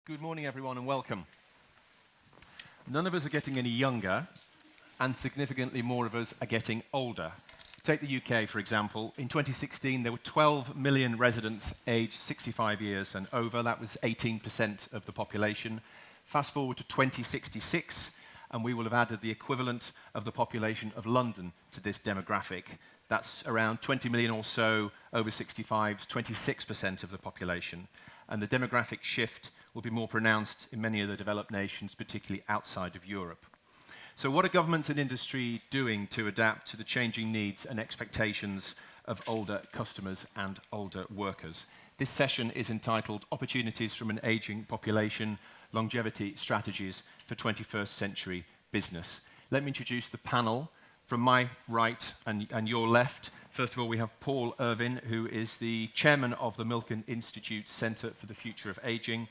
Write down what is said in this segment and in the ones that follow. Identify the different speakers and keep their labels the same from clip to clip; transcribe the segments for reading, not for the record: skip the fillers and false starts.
Speaker 1: Good morning, everyone, and welcome. None of us are getting any younger, and significantly more of us are getting older. Take the UK, for example. In 2016, there were 12 million residents aged 65 years and over. That was 18% of the population. Fast forward to 2066, and we will have added the equivalent of the population of London to this demographic. That's around 20 million or so over 65s, 26% of the population. And the demographic shift will be more pronounced in many of the developed nations, particularly outside of Europe. So what are governments and industry doing to adapt to the changing needs and expectations of older customers and older workers? This session is entitled Opportunities from an Aging Population, Longevity Strategies for 21st Century Business. Let me introduce the panel. From my right and your left, first of all, we have Paul Irving, who is the chairman of the Milken Institute Centre for the Future of Aging,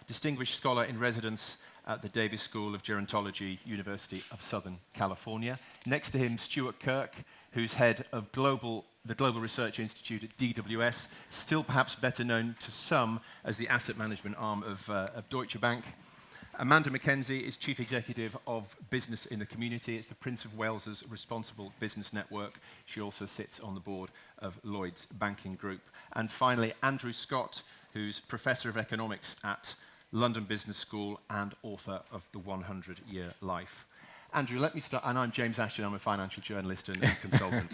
Speaker 1: distinguished scholar in residence at the Davis School of Gerontology, University of Southern California. Next to him, Stuart Kirk, who's head of the Global Research Institute at DWS, still perhaps better known to some as the asset management arm of Deutsche Bank. Amanda Mackenzie is Chief Executive of Business in the Community. It's the Prince of Wales's Responsible Business Network. She also sits on the board of Lloyds Banking Group. And finally, Andrew Scott, who's Professor of Economics at London Business School and author of The 100-Year Life. Andrew, let me start, and I'm James Ashton, I'm a financial journalist and consultant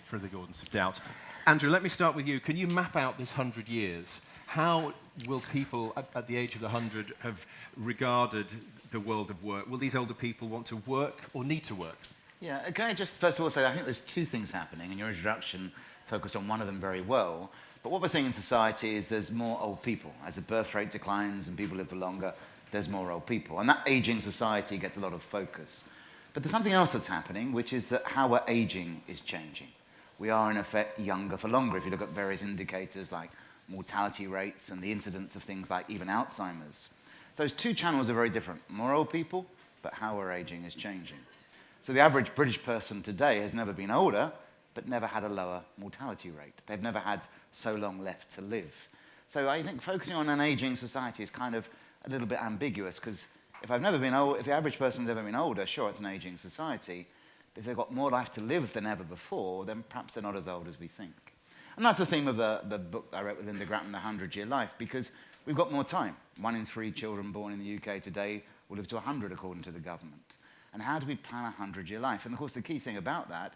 Speaker 1: for the Gordons of Doubt. Andrew, let me start with you. Can you map out this 100 years? How will people at the age of the 100 have regarded the world of work? Will these older people want to work or need to work?
Speaker 2: Yeah, can I just first of all say I think there's two things happening, and your introduction focused on one of them very well. But what we're seeing in society is there's more old people. As the birth rate declines and people live for longer, there's more old people. And that aging society gets a lot of focus. But there's something else that's happening, which is that how we're aging is changing. We are, in effect, younger for longer. If you look at various indicators like mortality rates and the incidence of things like even Alzheimer's. So those two channels are very different. More old people, but how we're aging is changing. So the average British person today has never been older, but never had a lower mortality rate. They've never had so long left to live. So I think focusing on an aging society is kind of a little bit ambiguous, because if the average person's ever been older, sure, it's an aging society. But if they've got more life to live than ever before, then perhaps they're not as old as we think. And that's the theme of the book I wrote with Linda Grattan, The 100-Year Life, because we've got more time. 1 in 3 children born in the UK today will live to 100, according to the government. And how do we plan a 100-year life? And of course, the key thing about that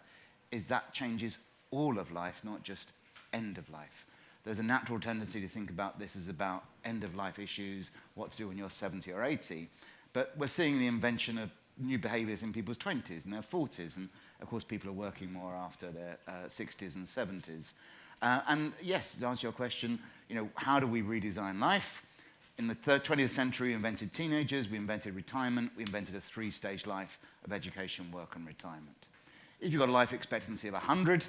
Speaker 2: is that changes all of life, not just end of life. There's a natural tendency to think about this as about end-of-life issues, what to do when you're 70 or 80. But we're seeing the invention of new behaviours in people's 20s and their 40s. And of course, people are working more after their 60s and 70s. And yes, to answer your question, how do we redesign life? In the 20th century, we invented teenagers, we invented retirement, we invented a 3-stage life of education, work, and retirement. If you've got a life expectancy of 100,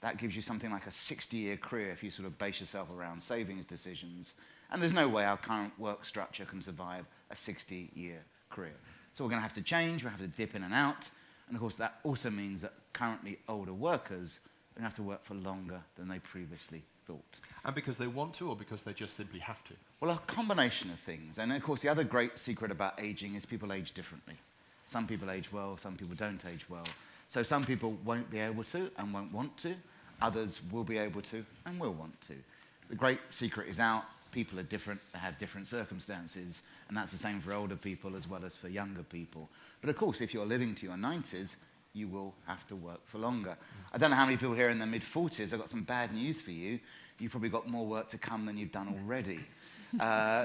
Speaker 2: that gives you something like a 60-year career if you sort of base yourself around savings decisions. And there's no way our current work structure can survive a 60-year career. So we're going to have to change, we're going to have to dip in and out. And of course, that also means that currently older workers are going to have to work for longer than they previously thought.
Speaker 1: And because they want to, or because they just simply have to?
Speaker 2: Well, a combination of things. And of course, the other great secret about aging is people age differently. Some people age well, some people don't age well. So some people won't be able to and won't want to. Others will be able to and will want to. The great secret is out. People are different, they have different circumstances, and that's the same for older people as well as for younger people. But of course, if you're living to your 90s, you will have to work for longer. I don't know how many people here in their mid-40s. I've got some bad news for you. You've probably got more work to come than you've done already.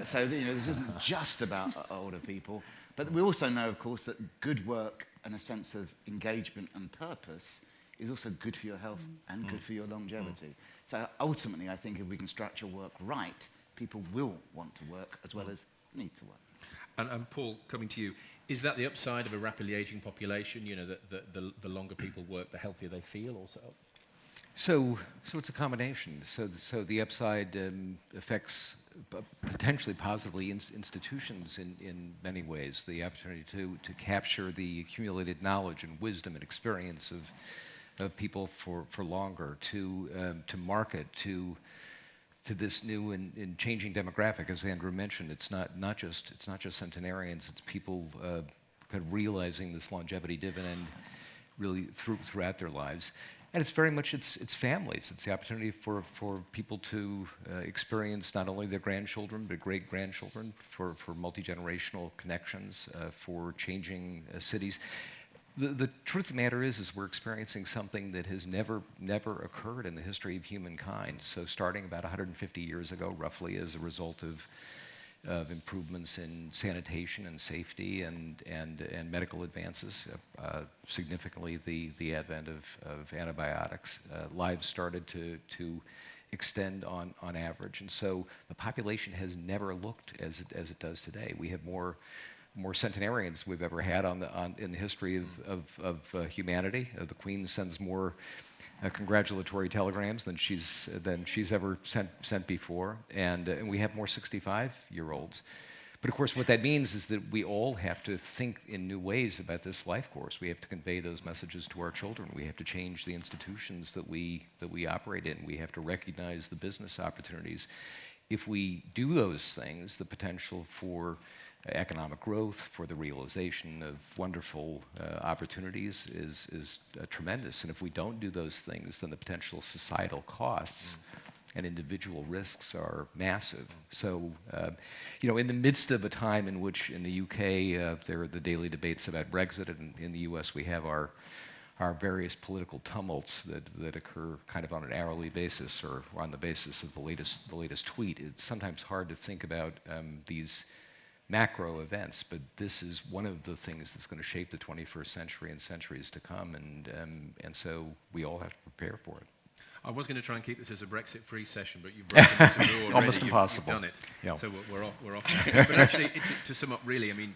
Speaker 2: So this isn't just about older people. But we also know, of course, that good work and a sense of engagement and purpose is also good for your health and good for your longevity. So ultimately, I think if we can structure work right, people will want to work as well as need to work.
Speaker 1: And Paul, coming to you, is that the upside of a rapidly aging population? The longer people work, the healthier they feel also?
Speaker 3: So it's a combination. So the upside affects potentially positively institutions in many ways. The opportunity to capture the accumulated knowledge and wisdom and experience of people for longer, to market, to to this new and changing demographic. As Andrew mentioned, it's not just centenarians. It's people kind of realizing this longevity dividend really throughout their lives. And it's very much it's families. It's the opportunity for people to experience not only their grandchildren but great-grandchildren, for multi-generational connections, for changing cities. The truth of the matter is we're experiencing something that has never occurred in the history of humankind. So starting about 150 years ago, roughly, as a result of improvements in sanitation and safety and medical advances, significantly the advent of antibiotics, lives started to extend on average. And so the population has never looked as it does today. We have more centenarians we've ever had in the history of humanity. The Queen sends more congratulatory telegrams than she's ever sent before, and we have more 65-year-olds. But of course, what that means is that we all have to think in new ways about this life course. We have to convey those messages to our children. We have to change the institutions that we operate in. We have to recognize the business opportunities. If we do those things, the potential for economic growth, for the realization of wonderful opportunities is tremendous. And if we don't do those things, then the potential societal costs and individual risks are massive. So, in the midst of a time in which in the UK there are the daily debates about Brexit, and in the US we have our various political tumults that occur kind of on an hourly basis or on the basis of the latest tweet, it's sometimes hard to think about these macro events, but this is one of the things that's going to shape the 21st century and centuries to come, and so we all have to prepare for it.
Speaker 1: I was going to try and keep this as a Brexit-free session, but you've broken it to already.
Speaker 3: Almost impossible.
Speaker 1: You've done it.
Speaker 3: Yeah.
Speaker 1: So we're off. But actually, to sum up, really, I mean,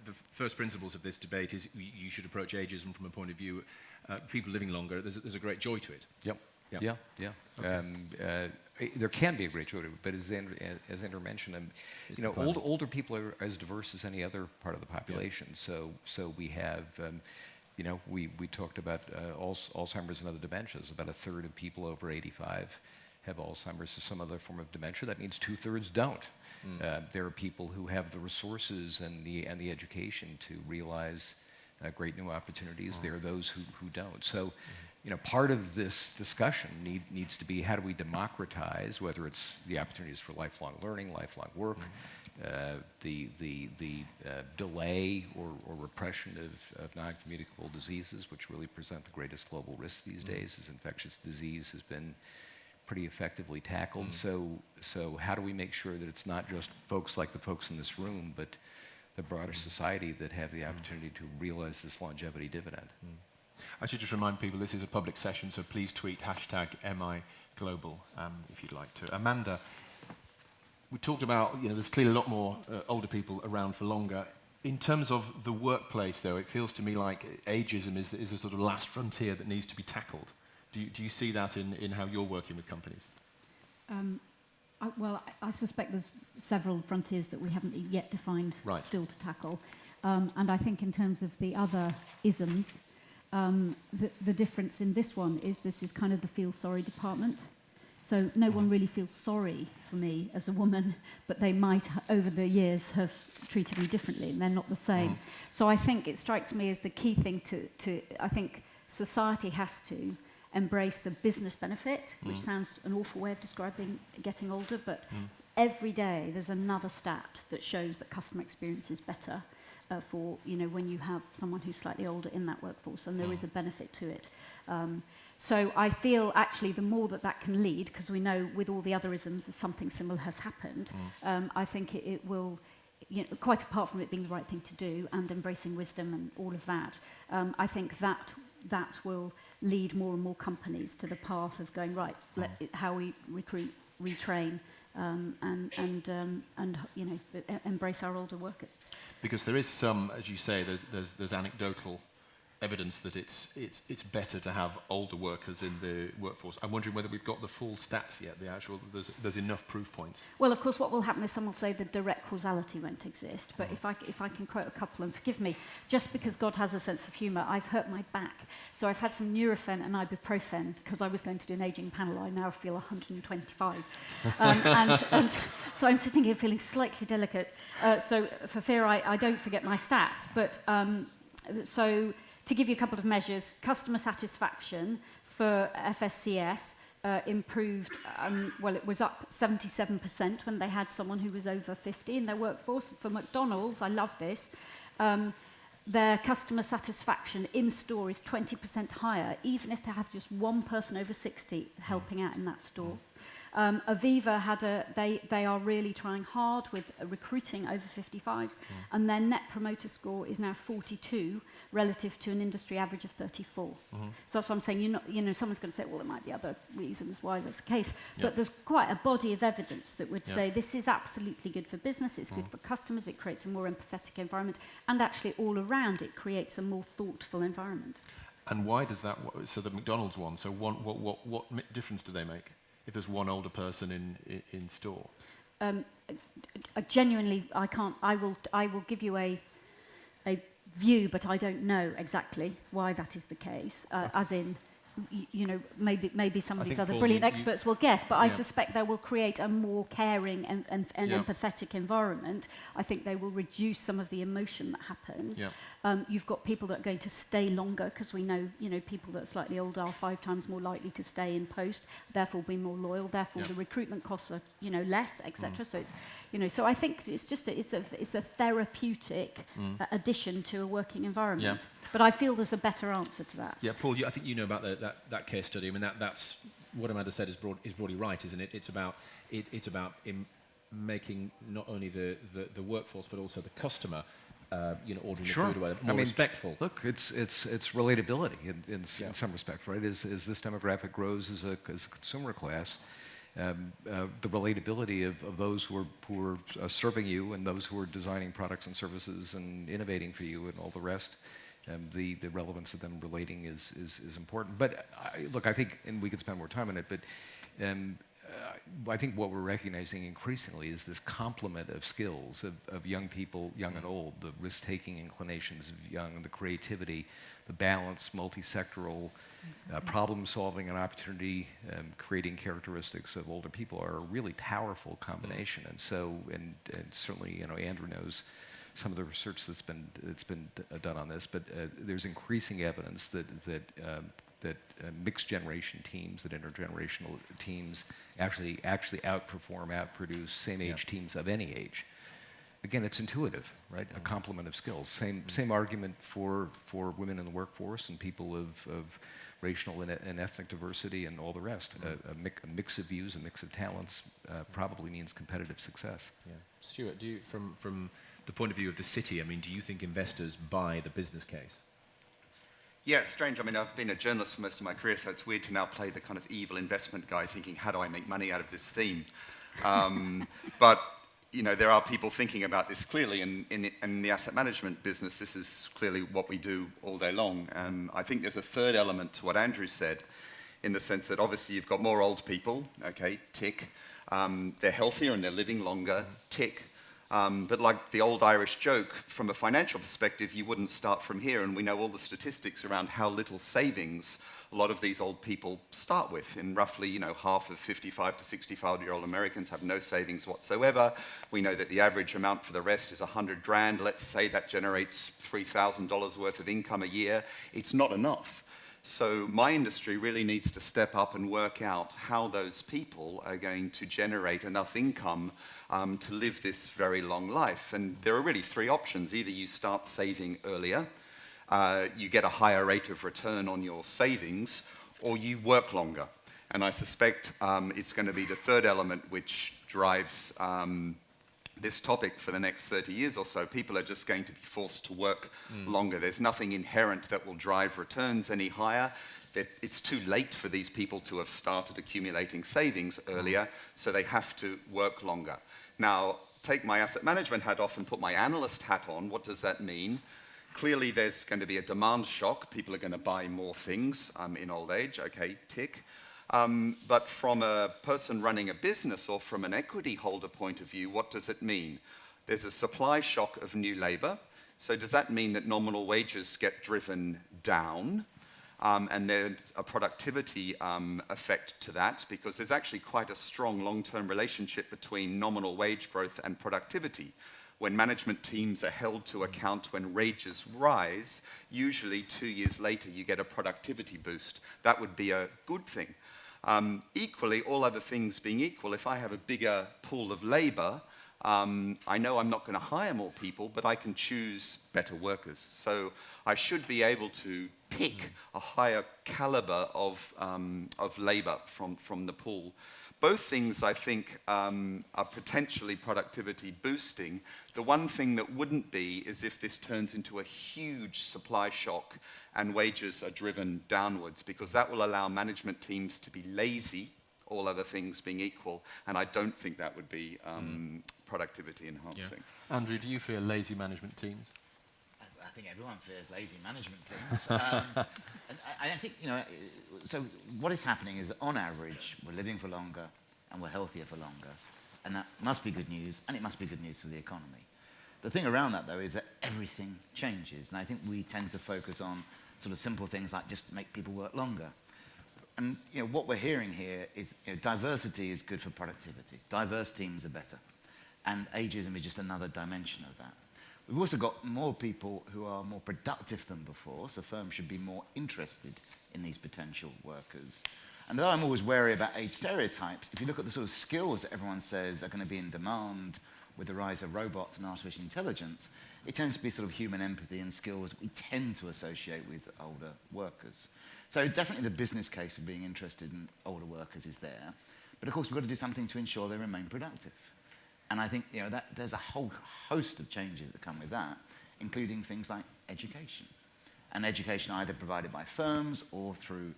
Speaker 1: the first principles of this debate is you should approach ageism from a point of view people living longer. There's a great joy to it.
Speaker 3: Yep.
Speaker 1: Yeah.
Speaker 3: Okay. There can be a great joy, but as Andrew mentioned, older people are as diverse as any other part of the population. Yeah. So we have, we talked about Alzheimer's and other dementias. About a third of people over 85 have Alzheimer's or some other form of dementia. That means 2/3 don't. There are people who have the resources and the education to realize great new opportunities. There are those who don't. So. Part of this discussion needs to be how do we democratize, whether it's the opportunities for lifelong learning, lifelong work, the delay or repression of non-communicable diseases, which really present the greatest global risk these days, as infectious disease has been pretty effectively tackled. So how do we make sure that it's not just folks like the folks in this room, but the broader society that have the opportunity to realize this longevity dividend?
Speaker 1: I should just remind people this is a public session, so please tweet #MIGlobal if you'd like to. Amanda, we talked about, there's clearly a lot more older people around for longer. In terms of the workplace, though, it feels to me like ageism is a sort of last frontier that needs to be tackled. Do you see that in how you're working with companies?
Speaker 4: I suspect there's several frontiers that we haven't yet defined still to tackle. And I think in terms of the other isms, the difference in this one is this is kind of the feel sorry department. So no one really feels sorry for me as a woman, but they might over the years have treated me differently, and they're not the same. So I think it strikes me as the key thing I think society has to embrace the business benefit, which sounds an awful way of describing getting older, but every day there's another stat that shows that customer experience is better. For when you have someone who's slightly older in that workforce, and there is a benefit to it. So I feel actually the more that can lead, because we know with all the other isms that something similar has happened, I think it will, quite apart from it being the right thing to do and embracing wisdom and all of that, I think that will lead more and more companies to the path of going, how we recruit, retrain, and embrace our older workers.
Speaker 1: Because there is some, as you say, there's anecdotal evidence that it's better to have older workers in the workforce. I'm wondering whether we've got the full stats yet. There's enough proof points.
Speaker 4: Well, of course, what will happen is someone will say the direct causality won't exist. But if I can quote a couple, and forgive me, just because God has a sense of humour, I've hurt my back. So I've had some Nurofen and ibuprofen because I was going to do an ageing panel. I now feel 125. And so I'm sitting here feeling slightly delicate. So for fear I don't forget my stats. But so to give you a couple of measures, customer satisfaction for FSCS improved, well, it was up 77% when they had someone who was over 50 in their workforce. For McDonald's, I love this, their customer satisfaction in-store is 20% higher, even if they have just one person over 60 helping out in that store. Aviva they are really trying hard with recruiting over 55s, and their net promoter score is now 42 relative to an industry average of 34. So that's what I'm saying. Someone's going to say, well, there might be other reasons why that's the case, but there's quite a body of evidence that would say this is absolutely good for business, it's good for customers, it creates a more empathetic environment, and actually all around it creates a more thoughtful environment. And why does that? So the McDonald's one. So what difference do they make? If there's one older person in store? Genuinely, I can't. I will give you a view, but I don't know exactly why that is the case. As in, maybe some of these other brilliant experts will guess, but I suspect they will create a more caring and empathetic environment. I think they will reduce some of the emotion that happens. You've got people that are going to stay longer, because we know, people that are slightly older are 5 times more likely to stay in post, therefore be more loyal, therefore the recruitment costs are, less, etc. So it's, so I think it's just it's a therapeutic addition to a working environment. But I feel there's a better answer to that. Yeah, Paul, I think you know about that case study. I mean, that's what Amanda said is broadly right, isn't it? It's about making not only the workforce but also the customer, ordering the food away, more respectful.
Speaker 3: Look, it's relatability in some respect, right? As this demographic grows as a consumer class, the relatability of those who are serving you and those who are designing products and services and innovating for you and all the rest. The relevance of them relating is important. But look, I think, and we could spend more time on it, but I think what we're recognizing increasingly is this complement of skills of young people, young and old, the risk-taking inclinations of young, the creativity, the balance, multi-sectoral problem-solving and opportunity creating characteristics of older people are a really powerful combination. And so, and certainly, Andrew knows some of the research that's been done on this, but there's increasing evidence that mixed generation teams, that intergenerational teams actually outproduce same age teams of any age. Again, it's intuitive, right? A complement of skills. Same argument for women in the workforce and people of racial and ethnic diversity and all the rest. A mix of views, a mix of talents probably means competitive success.
Speaker 1: Yeah. Stuart, do you, from the point of view of the city, I mean, do you think investors buy the business case?
Speaker 5: Yeah, it's strange. I mean, I've been a journalist for most of my career, so it's weird to now play the kind of evil investment guy thinking, how do I make money out of this theme? But, there are people thinking about this clearly, and in the asset management business, this is clearly what we do all day long. I think there's a third element to what Andrew said, in the sense that obviously you've got more old people, okay, tick. They're healthier and they're living longer, tick. But like the old Irish joke, from a financial perspective, you wouldn't start from here, and we know all the statistics around how little savings a lot of these old people start with. And roughly, half of 55 to 65-year-old Americans have no savings whatsoever. We know that the average amount for the rest is $100,000. Let's say that generates $3,000 worth of income a year. It's not enough. So my industry really needs to step up and work out how those people are going to generate enough income to live this very long life. And there are really 3 options. Either you start saving earlier, you get a higher rate of return on your savings, or you work longer. And I suspect it's going to be the third element which drives this topic for the next 30 years or so. People are just going to be forced to work longer. There's nothing inherent that will drive returns any higher. It's too late for these people to have started accumulating savings earlier, so they have to work longer. Now, take my asset management hat off and put my analyst hat on. What does that mean? Clearly, there's going to be a demand shock. People are going to buy more things in old age. Okay, tick. But from a person running a business or from an equity holder point of view, what does it mean? There's a supply shock of new labor. So does that mean that nominal wages get driven down? And there's a productivity effect to that, because there's actually quite a strong long-term relationship between nominal wage growth and productivity. When management teams are held to account when wages rise, usually 2 years later you get a productivity boost. That would be a good thing. Equally, all other things being equal, if I have a bigger pool of labor, I know I'm not going to hire more people, but I can choose better workers. So I should be able to pick a higher caliber of labor from the pool. Both things, I think, are potentially productivity boosting. The one thing that wouldn't be is if this turns into a huge supply shock and wages are driven downwards, because that will allow management teams to be lazy, all other things being equal, and I don't think that would be productivity enhancing.
Speaker 1: Yeah. Andrew, do you fear lazy management teams?
Speaker 2: I think everyone fears lazy management teams. And I think, so what is happening is that on average, we're living for longer and we're healthier for longer. And that must be good news, and it must be good news for the economy. The thing around that, though, is that everything changes. And I think we tend to focus on sort of simple things like just make people work longer. And what we're hearing here is diversity is good for productivity. Diverse teams are better. And ageism is just another dimension of that. We've also got more people who are more productive than before, so firms should be more interested in these potential workers. And though I'm always wary about age stereotypes, if you look at the sort of skills that everyone says are going to be in demand with the rise of robots and artificial intelligence, it tends to be sort of human empathy and skills that we tend to associate with older workers. So definitely the business case of being interested in older workers is there. But of course, we've got to do something to ensure they remain productive. And I think that there's a whole host of changes that come with that, including things like education. And education either provided by firms or through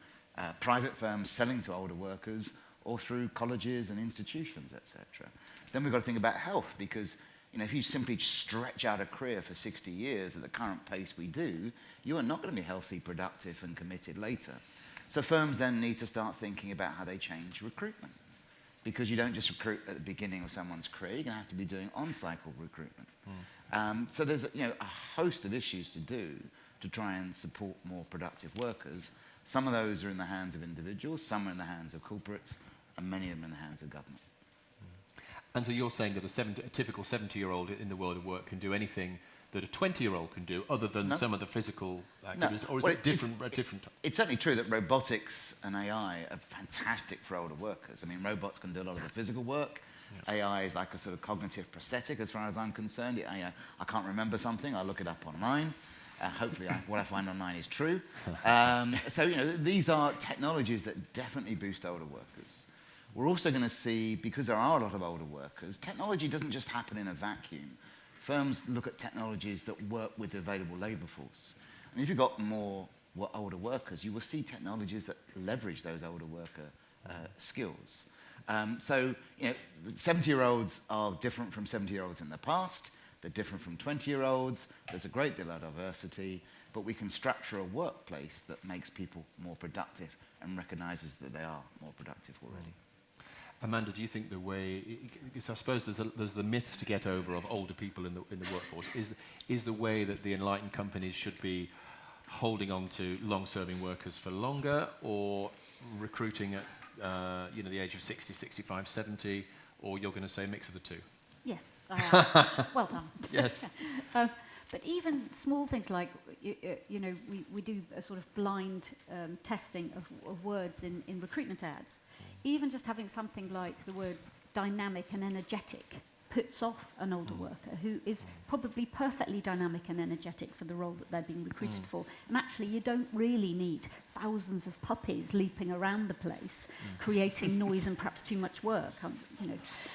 Speaker 2: private firms selling to older workers, or through colleges and institutions, etc. Then we've got to think about health, because if you simply stretch out a career for 60 years at the current pace we do, you are not going to be healthy, productive, and committed later. So firms then need to start thinking about how they change recruitment. Because you don't just recruit at the beginning of someone's career, you're going to have to be doing on-cycle recruitment. So there's a host of issues to do to try and support more productive workers. Some of those are in the hands of individuals, some are in the hands of corporates, and many of them in the hands of government.
Speaker 1: And so you're saying that a typical 70-year-old in the world of work can do anything that a 20-year-old can do, other than some of the physical activities? No. Or is it different?
Speaker 2: It's certainly true that robotics and AI are fantastic for older workers. I mean, robots can do a lot of the physical work. Yes. AI is like a sort of cognitive prosthetic, as far as I'm concerned. I can't remember something, I'll look it up online. Hopefully what I find online is true. So these are technologies that definitely boost older workers. We're also going to see, because there are a lot of older workers, technology doesn't just happen in a vacuum. Firms look at technologies that work with the available labour force. And if you've got more older workers, you will see technologies that leverage those older worker skills. So 70-year-olds are different from 70-year-olds in the past. They're different from 20-year-olds. There's a great deal of diversity. But we can structure a workplace that makes people more productive and recognises that they are more productive already.
Speaker 1: Amanda, do you think the way, because I suppose there's the myths to get over of older people in the workforce, is the way that the enlightened companies should be holding on to long-serving workers for longer, or recruiting at the age of 60, 65, 70, or you're going to say mix of the two?
Speaker 4: Yes, well done.
Speaker 1: Yes.
Speaker 4: But even small things like, we do a sort of blind testing of words in recruitment ads. Even just having something like the words dynamic and energetic puts off an older worker who is probably perfectly dynamic and energetic for the role that they're being recruited for. And actually, you don't really need thousands of puppies leaping around the place, creating noise and perhaps too much work.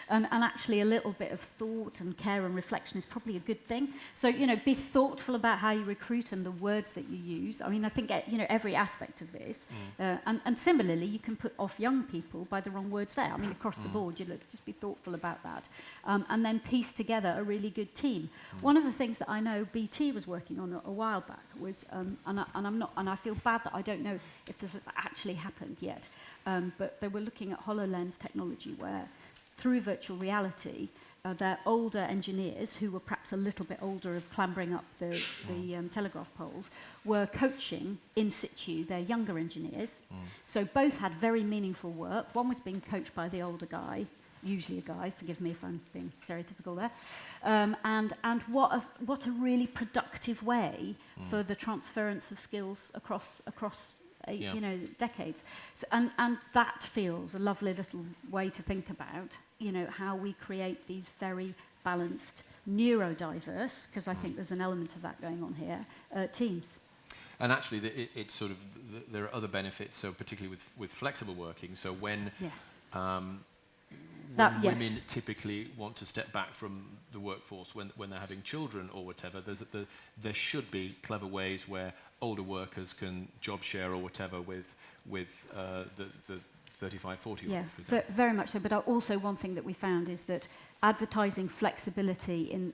Speaker 4: And actually, a little bit of thought and care and reflection is probably a good thing. So, be thoughtful about how you recruit and the words that you use. I mean, I think, every aspect of this. And similarly, you can put off young people by the wrong words there. I mean, across the board, just be thoughtful about that. and then piece together a really good team. One of the things that I know BT was working on a while back was, and I feel bad that I don't know if this has actually happened yet, but they were looking at HoloLens technology where through virtual reality, their older engineers, who were perhaps a little bit older of clambering up the telegraph poles, were coaching in situ their younger engineers. So both had very meaningful work. One was being coached by the older guy, usually a guy, forgive me if I'm being stereotypical there, and what a really productive way for the transference of skills across you know, decades. So, and that feels a lovely little way to think about, you know, how we create these very balanced, neurodiverse, because I think there's an element of that going on here, teams.
Speaker 1: And actually, it's sort of, there are other benefits, so particularly with flexible working, so when women typically want to step back from the workforce when they're having children or whatever, there should be clever ways where older workers can job share or whatever with the 35, 40
Speaker 4: Yeah,
Speaker 1: for example.
Speaker 4: Very much so. But also one thing that we found is that advertising flexibility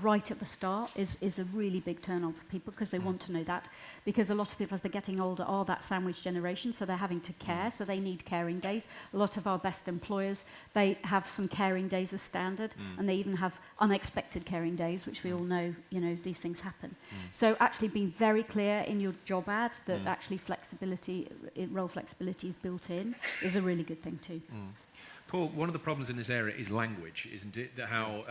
Speaker 4: right at the start is a really big turn on for people because they want to know that. Because a lot of people, as they're getting older, are that sandwich generation, so they're having to care, so they need caring days. A lot of our best employers, they have some caring days as standard, and they even have unexpected caring days, which we all know, you know, these things happen. So actually being very clear in your job ad that actually flexibility, role flexibility is built in is a really good thing too.
Speaker 1: Paul, one of the problems in this area is language, isn't it? That how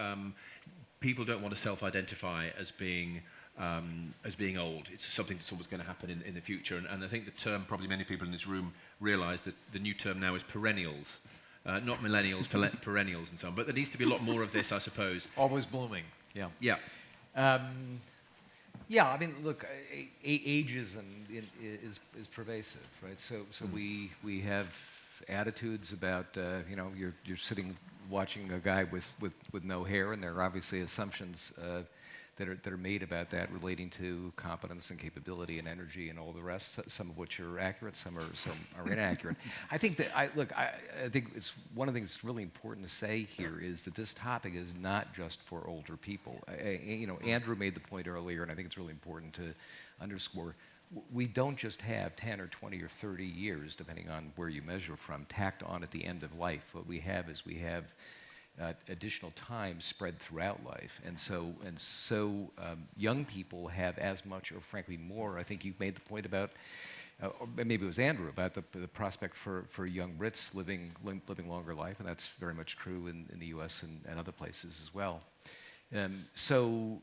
Speaker 1: people don't want to self-identify as being old. It's something that's always going to happen in the future. And I think the term, probably many people in this room realise that the new term now is perennials. Not millennials, perennials and so on. But there needs to be a lot more of this, I suppose.
Speaker 3: Always blooming, yeah.
Speaker 1: Yeah.
Speaker 3: Yeah, I mean, look, ageism is pervasive, right? So we have attitudes about, you know, you're sitting watching a guy with no hair, and there are obviously assumptions that are made about that relating to competence and capability and energy and all the rest, some of which are accurate, some are inaccurate. I think that, I think it's one of the things that's really important to say here is that this topic is not just for older people. You know, Andrew made the point earlier, and I think it's really important to underscore, we don't just have 10 or 20 or 30 years, depending on where you measure from, tacked on at the end of life. What we have is we have additional time spread throughout life. And so young people have as much, or frankly more. I think you made the point about, or maybe it was Andrew, about the prospect for young Brits living longer life, and that's very much true in the US and other places as well. So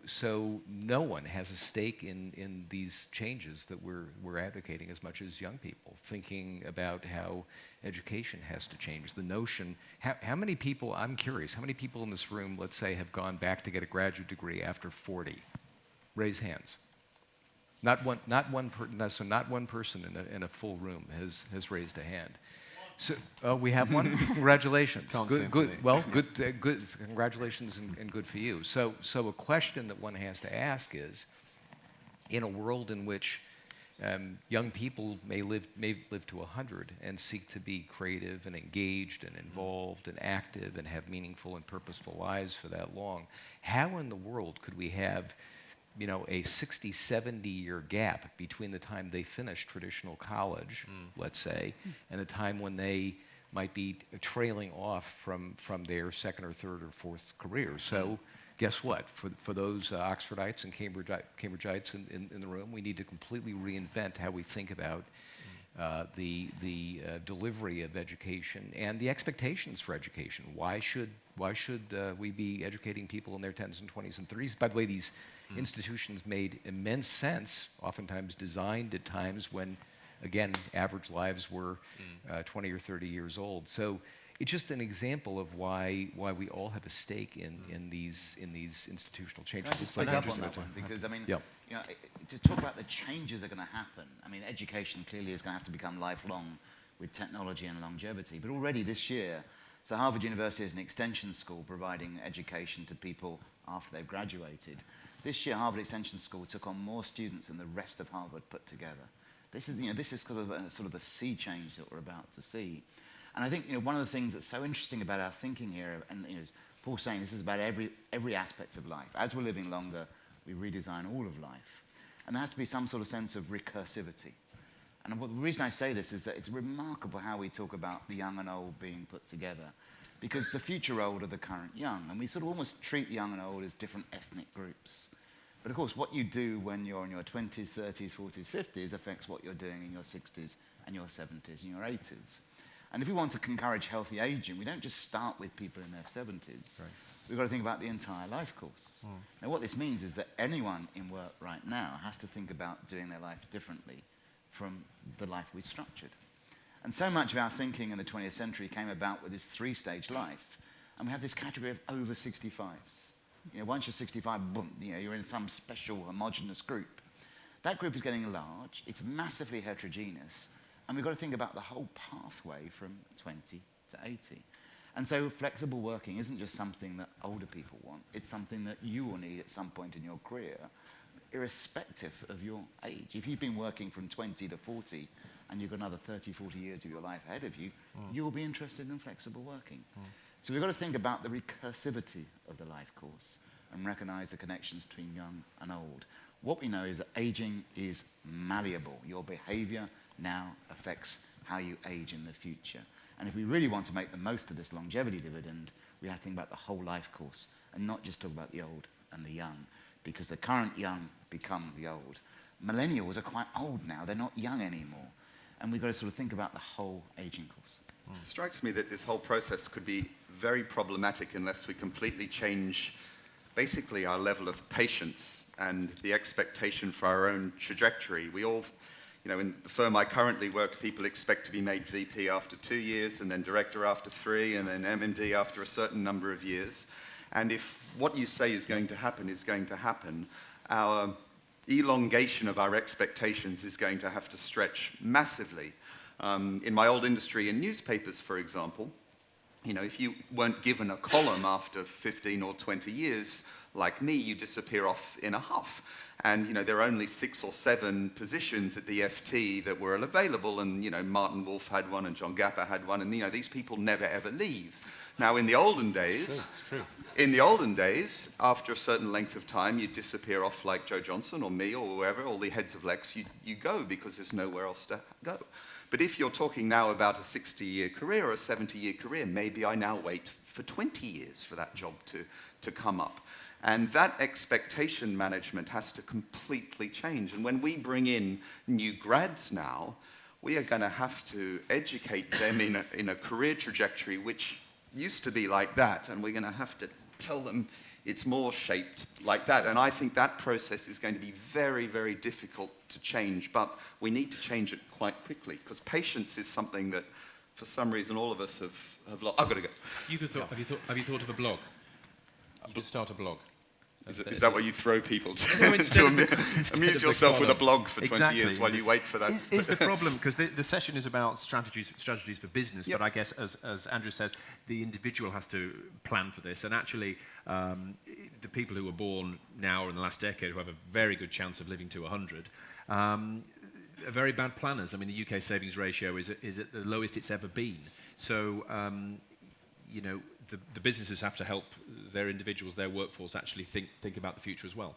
Speaker 3: no one has a stake in these changes that we're advocating as much as young people, thinking about how education has to change. The notion, how many people, I'm curious, how many people in this room, let's say, have gone back to get a graduate degree after 40? Raise hands. Not one person in a full room has raised a hand. So we have one. Congratulations. Good. Well, good. Congratulations and good for you. So a question that one has to ask is, in a world in which young people may live to 100 and seek to be creative and engaged and involved and active and have meaningful and purposeful lives for that long, how in the world could we have, you know, a 60, 70-year gap between the time they finish traditional college, let's say, and the time when they might be trailing off from their second or third or fourth career? So guess what? For those Oxfordites and Cambridgeites in the room, we need to completely reinvent how we think about the delivery of education and the expectations for education. Why should we be educating people in their 10s and 20s and 30s? By the way, these institutions made immense sense, oftentimes designed at times when, again, average lives were 20 or 30 years old. So it's just an example of why we all have a stake in these institutional changes.
Speaker 2: Can I just pick up on that one? Because, I mean,
Speaker 3: yeah.
Speaker 2: You know, to talk about the changes that are going to happen, I mean, education clearly is going to have to become lifelong with technology and longevity. But already this year, so Harvard University is an extension school providing education to people after they've graduated. This year, Harvard Extension School took on more students than the rest of Harvard put together. This is sort of a sea change that we're about to see. And I think, you know, one of the things that's so interesting about our thinking here, and, you know, is Paul's saying this is about every aspect of life. As we're living longer, we redesign all of life. And there has to be some sort of sense of recursivity. And the reason I say this is that it's remarkable how we talk about the young and old being put together, because the future old are the current young, and we sort of almost treat young and old as different ethnic groups. But of course, what you do when you're in your 20s, 30s, 40s, 50s affects what you're doing in your 60s and your 70s and your 80s. And if we want to encourage healthy aging, we don't just start with people in their 70s. Right. We've got to think about the entire life course. Now, what this means is that anyone in work right now has to think about doing their life differently from the life we've structured. And so much of our thinking in the 20th century came about with this three-stage life. And we have this category of over 65s. You know, once you're 65, boom, you know, you're in some special homogenous group. That group is getting large. It's massively heterogeneous. And we've got to think about the whole pathway from 20 to 80. And so flexible working isn't just something that older people want. It's something that you will need at some point in your career, irrespective of your age. If you've been working from 20 to 40 and you've got another 30, 40 years of your life ahead of you, you'll be interested in flexible working. So we've got to think about the recursivity of the life course and recognize the connections between young and old. What we know is that aging is malleable. Your behavior now affects how you age in the future. And if we really want to make the most of this longevity dividend, we have to think about the whole life course and not just talk about the old and the young, because the current young become the old. Millennials are quite old now. They're not young anymore. And we've got to sort of think about the whole aging course.
Speaker 5: It strikes me that this whole process could be very problematic unless we completely change basically our level of patience and the expectation for our own trajectory. We all, you know, in the firm I currently work, people expect to be made VP after 2 years, and then director after 3, and then MD after a certain number of years. And if what you say is going to happen, our elongation of our expectations is going to have to stretch massively. In my old industry in newspapers, for example, you know, if you weren't given a column after 15 or 20 years, like me, you disappear off in a huff. And, you know, there are only 6 or 7 positions at the FT that were available, and, you know, Martin Wolf had one and John Gapper had one, and, you know, these people never ever leave. Now, in the olden days, in the olden days, after a certain length of time, you disappear off like Joe Johnson or me or whoever, all the heads of Lex, you go because there's nowhere else to go. But if you're talking now about a 60-year career or a 70-year career, maybe I now wait for 20 years for that job to come up. And that expectation management has to completely change. And when we bring in new grads now, we are going to have to educate them in a career trajectory which used to be like that, and we're going to have to tell them it's more shaped like that. And I think that process is going to be very, very difficult to change, but we need to change it quite quickly, because patience is something that, for some reason, all of us have lost. I've got to go.
Speaker 1: Have you thought of a blog? You could start a blog.
Speaker 5: Is that what you throw people to amuse yourself with a blog for 20 years while you wait for that?
Speaker 1: Is the problem, because the session is about strategies for business, but I guess, as Andrew says, the individual has to plan for this. And actually, the people who were born now or in the last decade who have a very good chance of living to 100 are very bad planners. I mean, the UK savings ratio is at the lowest it's ever been. So, you know, the businesses have to help their individuals, their workforce, actually think about the future as well.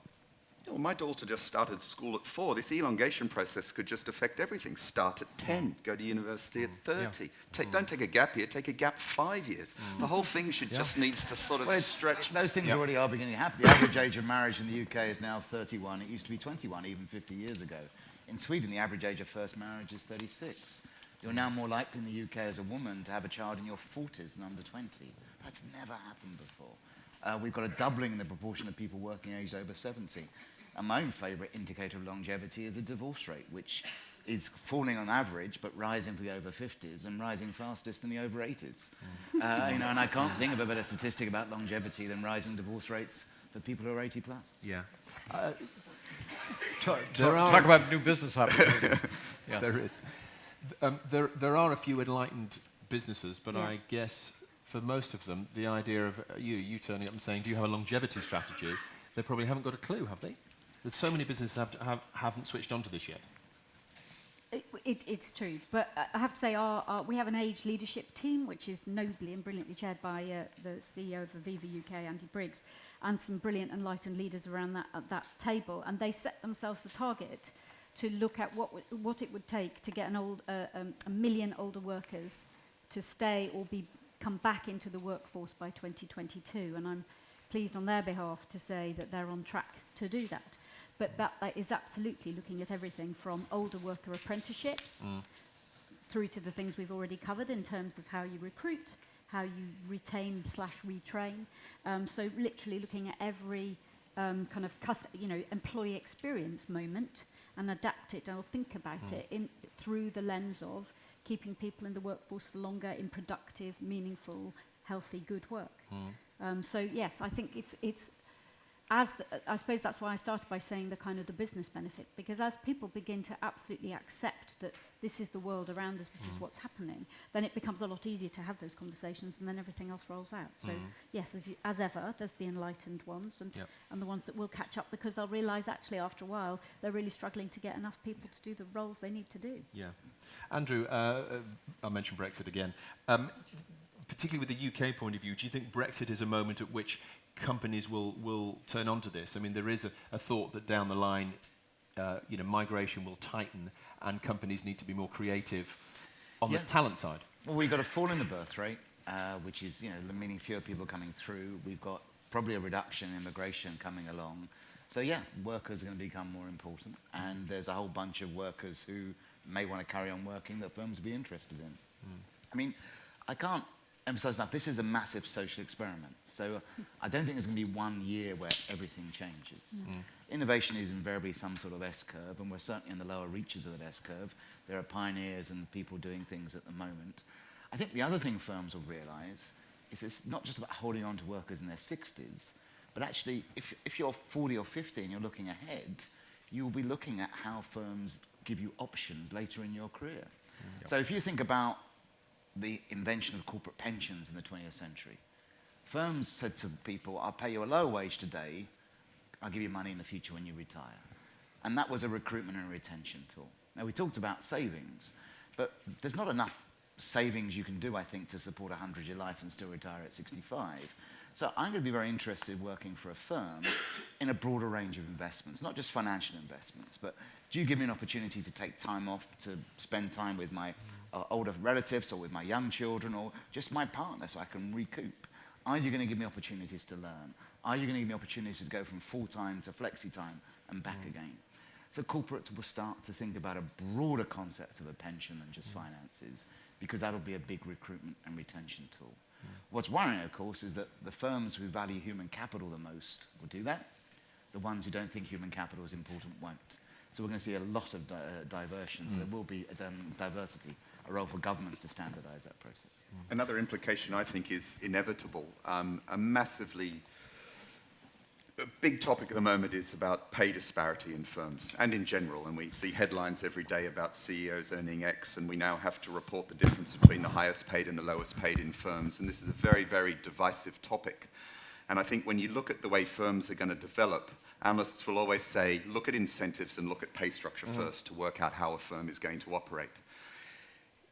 Speaker 5: Well, my daughter just started school at 4. This elongation process could just affect everything. Start at 10, go to university at 30. Don't take a gap year, take a gap 5 years. The whole thing just needs to sort of stretch.
Speaker 2: Those things already are beginning to happen. The average age of marriage in the UK is now 31. It used to be 21 even 50 years ago. In Sweden, the average age of first marriage is 36. You're now more likely in the UK as a woman to have a child in your 40s than under 20. That's never happened before. We've got a doubling in the proportion of people working aged over 70. And my own favourite indicator of longevity is the divorce rate, which is falling on average, but rising for the over 50s and rising fastest in the over 80s. You know, and I can't think of a better statistic about longevity than rising divorce rates for people who are 80 plus.
Speaker 1: Yeah.
Speaker 3: Talk about new business opportunities.
Speaker 1: Yeah. There is. There are a few enlightened businesses, but I guess for most of them, the idea of you turning up and saying, do you have a longevity strategy? They probably haven't got a clue, have they? There's so many businesses haven't switched on to this yet.
Speaker 4: It's true, but I have to say we have an age leadership team, which is nobly and brilliantly chaired by the CEO of Aviva UK, Andy Briggs, and some brilliant enlightened leaders around that table, and they set themselves the target to look at what it would take to get a million older workers to stay or come back into the workforce by 2022, and I'm pleased on their behalf to say that they're on track to do that. But that is absolutely looking at everything from older worker apprenticeships through to the things we've already covered in terms of how you recruit, how you retain/retrain. So literally looking at every kind of employee experience moment and adapt it or think about it through the lens of keeping people in the workforce for longer in productive, meaningful, healthy, good work. So yes, I think it's I suppose that's why I started by saying the business benefit, because as people begin to absolutely accept that this is the world around us, this is what's happening, then it becomes a lot easier to have those conversations, and then everything else rolls out. So yes, as ever, there's the enlightened ones and the ones that will catch up, because they'll realise actually after a while they're really struggling to get enough people to do the roles they need to do. Yeah.
Speaker 1: Andrew, I mentioned Brexit again. Particularly with the UK point of view, do you think Brexit is a moment at which companies will turn onto this? I mean, there is a thought that down the line, migration will tighten and companies need to be more creative on the talent side.
Speaker 2: Well, we've got a fall in the birth rate, which is, meaning fewer people coming through. We've got probably a reduction in immigration coming along. So yeah, workers are going to become more important, and there's a whole bunch of workers who may want to carry on working that firms will be interested in. I mean, I can't emphasize enough, this is a massive social experiment. So I don't think there's going to be 1 year where everything changes. Innovation is invariably some sort of S-curve, and we're certainly in the lower reaches of that S-curve. There are pioneers and people doing things at the moment. I think the other thing firms will realize is it's not just about holding on to workers in their 60s, but actually, if you're 40 or 50 and you're looking ahead, you'll be looking at how firms give you options later in your career. So if you think about the invention of corporate pensions in the 20th century, firms said to people, I'll pay you a low wage today, I'll give you money in the future when you retire. And that was a recruitment and retention tool. Now, we talked about savings, but there's not enough savings you can do, I think, to support a 100-year life and still retire at 65. So I'm going to be very interested working for a firm in a broader range of investments, not just financial investments, but do you give me an opportunity to take time off to spend time with my older relatives or with my young children or just my partner so I can recoup? Are you going to give me opportunities to learn? Are you going to give me opportunities to go from full-time to flexi-time and back again? So corporates will start to think about a broader concept of a pension than just finances, because that'll be a big recruitment and retention tool. What's worrying, of course, is that the firms who value human capital the most will do that. The ones who don't think human capital is important won't. So we're going to see a lot of diversions. There will be diversity, a role for governments to standardize that process.
Speaker 5: Another implication, I think, is inevitable. A big topic at the moment is about pay disparity in firms and in general, and we see headlines every day about CEOs earning X, and we now have to report the difference between the highest paid and the lowest paid in firms, and this is a very, very divisive topic. And I think when you look at the way firms are going to develop, analysts will always say, look at incentives and look at pay structure first to work out how a firm is going to operate.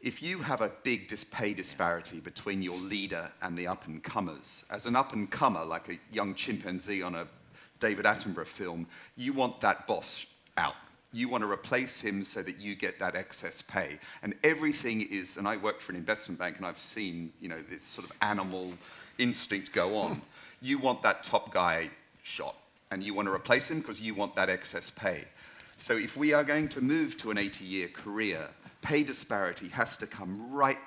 Speaker 5: If you have a big pay disparity between your leader and the up-and-comers, as an up-and-comer, like a young chimpanzee on a David Attenborough film, you want that boss out. You want to replace him so that you get that excess pay. And everything is, and I worked for an investment bank and I've seen, this sort of animal instinct go on. You want that top guy shot, and you want to replace him because you want that excess pay. So if we are going to move to an 80-year career, pay disparity has to come right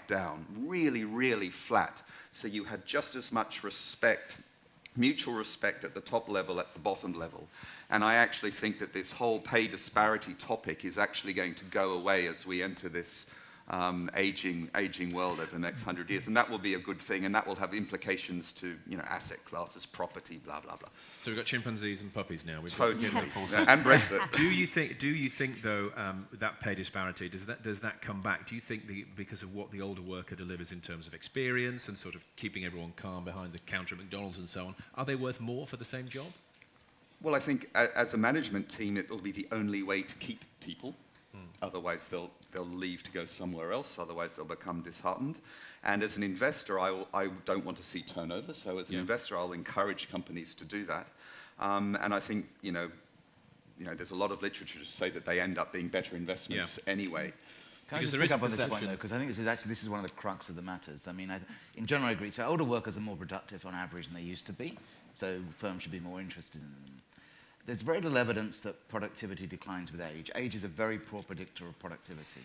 Speaker 5: down, really, really flat, so you have just as much respect, mutual respect at the top level, at the bottom level. And I actually think that this whole pay disparity topic is actually going to go away as we enter this aging world over the next 100 years, and that will be a good thing, and that will have implications to asset classes, property, blah blah blah.
Speaker 1: So we've got chimpanzees and puppies now. We've
Speaker 5: totally.
Speaker 1: got the full
Speaker 5: and Brexit.
Speaker 1: Do you think though that pay disparity does that come back? Do you think because of what the older worker delivers in terms of experience and sort of keeping everyone calm behind the counter at McDonald's and so on, are they worth more for the same job?
Speaker 5: Well, I think as a management team, it will be the only way to keep people. Otherwise, they'll leave to go somewhere else. Otherwise, they'll become disheartened. And as an investor, I don't want to see turnover. So as an investor, I'll encourage companies to do that. And I think, there's a lot of literature to say that they end up being better investments anyway.
Speaker 2: Can I just pick up on this point, though, because I think this is one of the crux of the matters. I mean, in general, I agree. So older workers are more productive on average than they used to be, so firms should be more interested in them. There's very little evidence that productivity declines with age. Age is a very poor predictor of productivity.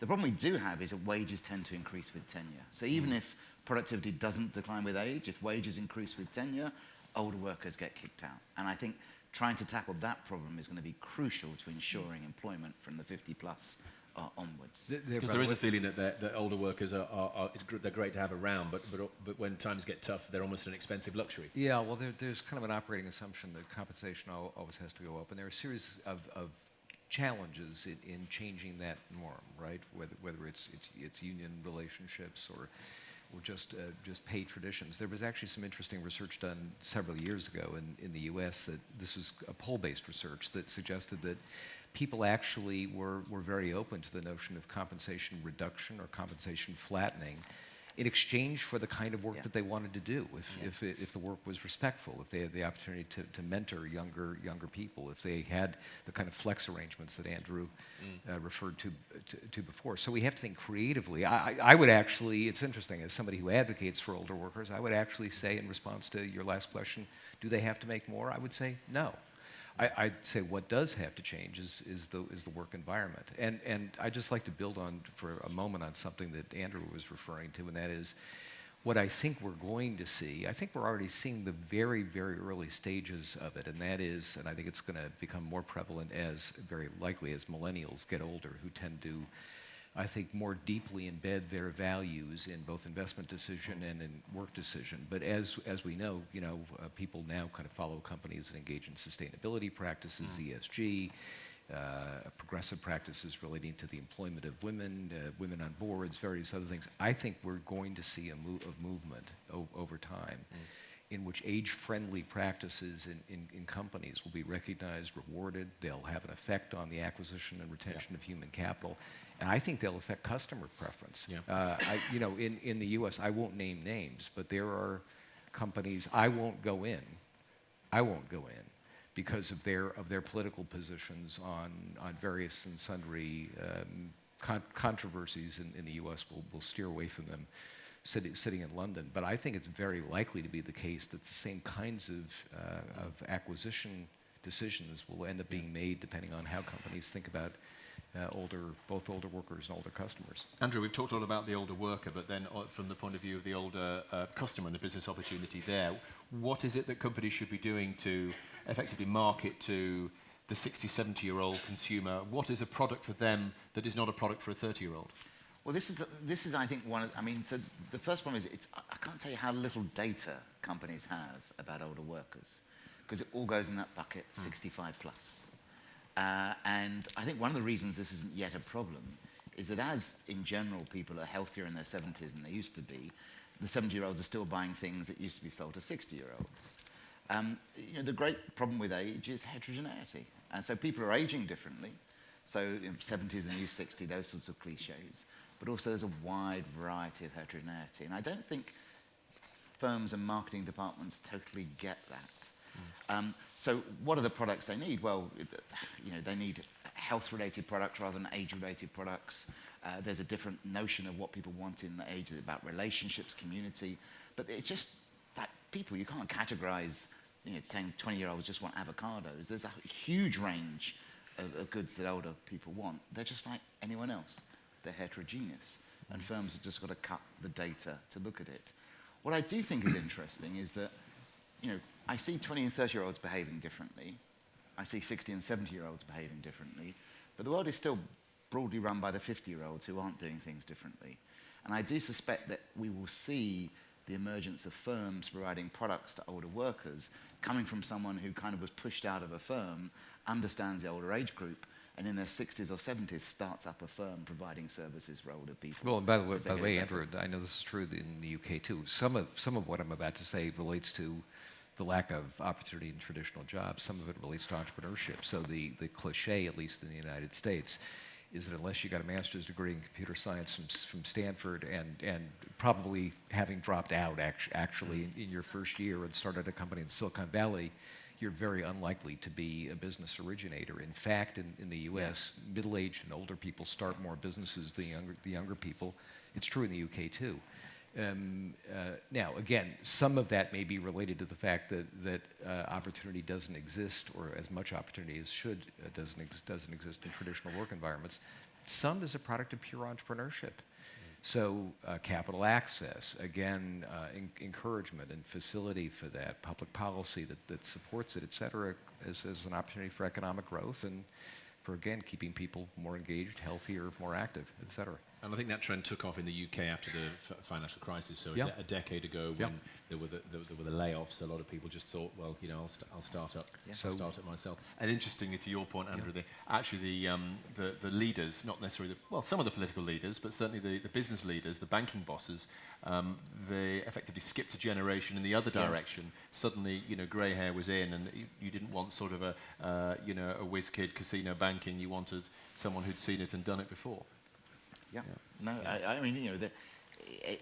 Speaker 2: The problem we do have is that wages tend to increase with tenure. So even if productivity doesn't decline with age, if wages increase with tenure, older workers get kicked out. And I think trying to tackle that problem is going to be crucial to ensuring employment from the 50-plus onwards.
Speaker 1: Because there is a feeling that older workers they're great to have around, but when times get tough, they're almost an expensive luxury.
Speaker 3: Yeah, well, there's kind of an operating assumption that compensation always has to go up, and there are a series of challenges in changing that norm, right? Whether it's union relationships or just pay traditions. There was actually some interesting research done several years ago in the U.S. that this was a poll-based research that suggested that people actually were very open to the notion of compensation reduction or compensation flattening in exchange for the kind of work that they wanted to do. If the work was respectful, if they had the opportunity to mentor younger people, if they had the kind of flex arrangements that Andrew referred to before. So we have to think creatively. I would actually, it's interesting, as somebody who advocates for older workers, I would actually say in response to your last question, do they have to make more? I would say no. I'd say what does have to change is the work environment. And I'd just like to build on for a moment on something that Andrew was referring to, and that is what I think we're going to see. I think we're already seeing the very, very early stages of it, and that is, and I think it's going to become more prevalent very likely as millennials get older, who tend to, I think, more deeply embed their values in both investment decision and in work decision. But as we know, people now kind of follow companies that engage in sustainability practices, ESG, progressive practices relating to the employment of women, women on boards, various other things. I think we're going to see a movement over time in which age-friendly practices in companies will be recognized, rewarded. They'll have an effect on the acquisition and retention of human capital. And I think they'll affect customer preference. In the U.S., I won't name names, but there are companies I won't go in because of their political positions on various and sundry controversies in the U.S. We'll steer away from them sitting in London. But I think it's very likely to be the case that the same kinds of acquisition decisions will end up being made depending on how companies think about both older workers and older customers.
Speaker 1: Andrew, we've talked a lot about the older worker, but then from the point of view of the older customer and the business opportunity there, what is it that companies should be doing to effectively market to the 60, 70-year-old consumer? What is a product for them that is not a product for a 30-year-old?
Speaker 2: Well, this is I think so the first problem is I can't tell you how little data companies have about older workers, because it all goes in that bucket, 65 plus. And I think one of the reasons this isn't yet a problem is that as, in general, people are healthier in their 70s than they used to be, the 70-year-olds are still buying things that used to be sold to 60-year-olds. The great problem with age is heterogeneity. And so people are aging differently. So 70s and the new 60, those sorts of cliches. But also there's a wide variety of heterogeneity. And I don't think firms and marketing departments totally get that. So what are the products they need? Well, they need health-related products rather than age-related products. There's a different notion of what people want in the age about relationships, community. But it's just that people, you can't categorize, saying 20-year-olds just want avocados. There's a huge range of goods that older people want. They're just like anyone else. They're heterogeneous. And firms have just got to cut the data to look at it. What I do think is interesting is that, I see 20 and 30-year-olds behaving differently. I see 60 and 70-year-olds behaving differently. But the world is still broadly run by the 50-year-olds who aren't doing things differently. And I do suspect that we will see the emergence of firms providing products to older workers coming from someone who kind of was pushed out of a firm, understands the older age group, and in their 60s or 70s starts up a firm providing services for older people.
Speaker 3: Well, and by the way, Andrew, I know this is true in the UK too. Some of what I'm about to say relates to the lack of opportunity in traditional jobs. Some of it relates to entrepreneurship. So the cliche, at least in the United States, is that unless you got a master's degree in computer science from Stanford and probably having dropped out actually in your first year and started a company in Silicon Valley, you're very unlikely to be a business originator. In fact, in the US, middle-aged and older people start more businesses than the younger people. It's true in the UK too. Now, again, some of that may be related to the fact that opportunity doesn't exist, or as much opportunity as doesn't exist in traditional work environments. Some is a product of pure entrepreneurship. So capital access, again, encouragement and facility for that, public policy that supports it, et cetera, as an opportunity for economic growth and for, again, keeping people more engaged, healthier, more active, et cetera.
Speaker 1: And I think that trend took off in the UK after the financial crisis. So a decade ago, when there were the layoffs, a lot of people just thought, well, you know, I'll start up. I'll start it myself. And interestingly, to your point, Andrew, the leaders, not necessarily some of the political leaders, but certainly the business leaders, the banking bosses, they effectively skipped a generation in the other direction. Suddenly, you know, grey hair was in, and you didn't want sort of a whiz kid casino banking. You wanted someone who'd seen it and done it before.
Speaker 2: Yeah. No, I mean, you know,